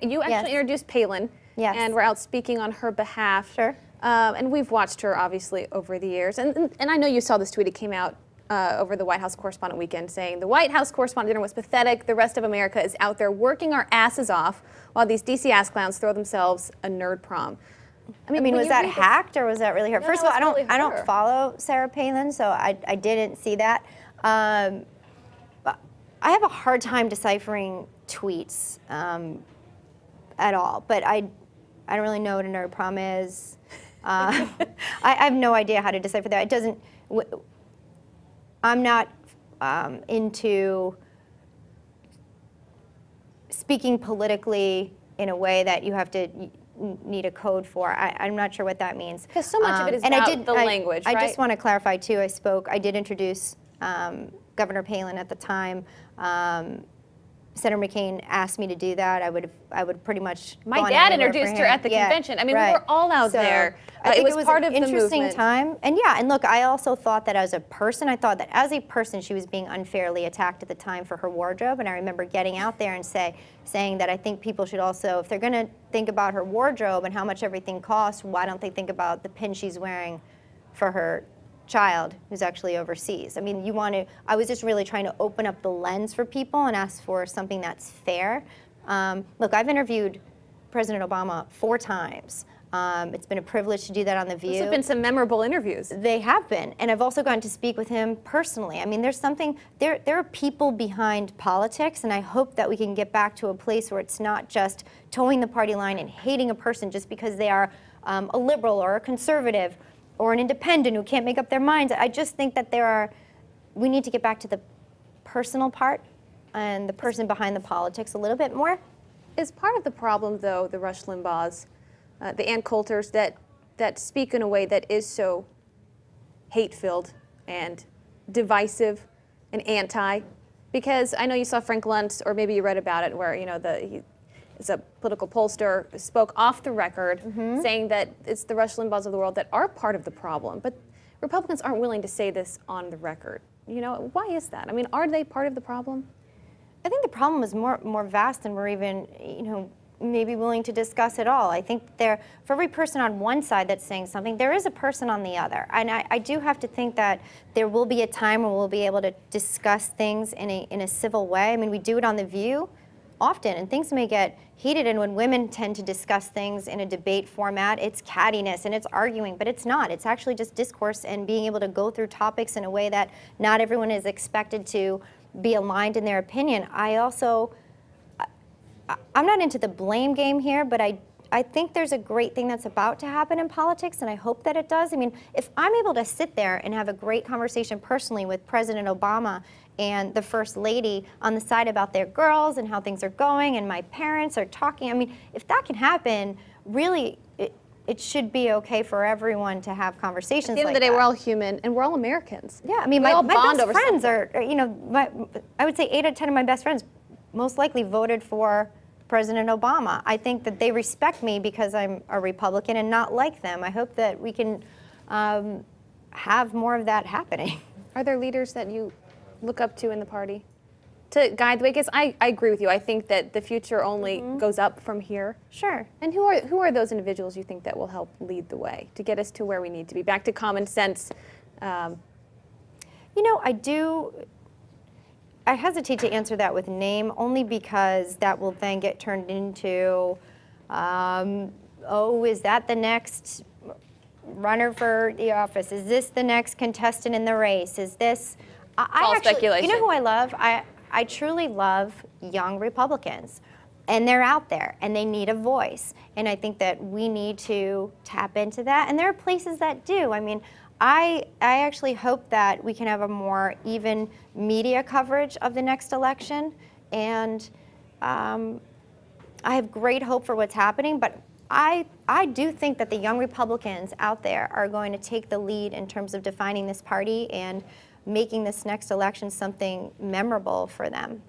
You actually introduced Palin, and we're out speaking on her behalf. Sure. And we've watched her, obviously, over the years. And I know you saw this tweet. It came out over the White House Correspondent Weekend saying, the White House Correspondent Dinner was pathetic. The rest of America is out there working our asses off while these DC ass clowns throw themselves a nerd prom. I mean was that hacked or was that really her? No, First of all, I don't her. follow Sarah Palin, so I didn't see that. I have a hard time deciphering tweets at all, but I don't really know what a nerd prom is. I have no idea how to decipher that. It doesn't. I'm not into speaking politically in a way that you have to need a code for. I'm not sure what that means. Because so much of it is about the language, right? I just want to clarify too. I did introduce Governor Palin at the time. Senator McCain asked me to do that. I would pretty much. My dad introduced her at the convention. I mean, we were all out there. I think it was part of the movement. Interesting time, and and look, I also thought that as a person, she was being unfairly attacked at the time for her wardrobe, and I remember getting out there and saying that I think people should also, if they're going to think about her wardrobe and how much everything costs, why don't they think about the pin she's wearing for her child who's actually overseas. I mean, I was just really trying to open up the lens for people and ask for something that's fair. Look, I've interviewed President Obama 4 times. It's been a privilege to do that on The View. Those have been some memorable interviews. They have been, and I've also gotten to speak with him personally. I mean, there are people behind politics, and I hope that we can get back to a place where it's not just towing the party line and hating a person just because they are a liberal or a conservative or an independent who can't make up their minds. I just think that we need to get back to the personal part and the person behind the politics a little bit more. Is part of the problem, though, the Rush Limbaughs, the Ann Coulters that speak in a way that is so hate-filled and divisive and anti? Because I know you saw Frank Luntz, or maybe you read about it, where he is a political pollster, spoke off the record saying that it's the Rush Limbaughs of the world that are part of the problem. But Republicans aren't willing to say this on the record. Why is that? I mean, are they part of the problem? I think the problem is more vast than we're even, maybe willing to discuss at all. I think for every person on one side that's saying something, there is a person on the other. And I do have to think that there will be a time when we'll be able to discuss things in a civil way. I mean, we do it on The View often, and things may get heated, and when women tend to discuss things in a debate format, it's cattiness and it's arguing, but it's not. It's actually just discourse and being able to go through topics in a way that not everyone is expected to be aligned in their opinion. I'm not into the blame game here, but I think there's a great thing that's about to happen in politics, and I hope that it does. I mean, if I'm able to sit there and have a great conversation personally with President Obama and the First Lady on the side about their girls and how things are going, and my parents are talking, I mean, if that can happen, really, it should be okay for everyone to have conversations like that. At the end of the day, we're all human, and we're all Americans. Yeah, I mean, my best friends are, I would say 8 out of 10 of my best friends most likely voted for President Obama. I think that they respect me because I'm a Republican and not like them. I hope that we can have more of that happening. Are there leaders that you look up to in the party to guide the way? Because I agree with you. I think that the future only goes up from here. Sure. And who are those individuals you think that will help lead the way to get us to where we need to be, back to common sense? I hesitate to answer that with name, only because that will then get turned into, is that the next runner for the office? Is this the next contestant in the race? Is this? False speculation. You know who I love? I truly love young Republicans. And they're out there, and they need a voice. And I think that we need to tap into that. And there are places that do. I mean, I actually hope that we can have a more even media coverage of the next election. And I have great hope for what's happening. But I do think that the young Republicans out there are going to take the lead in terms of defining this party and making this next election something memorable for them.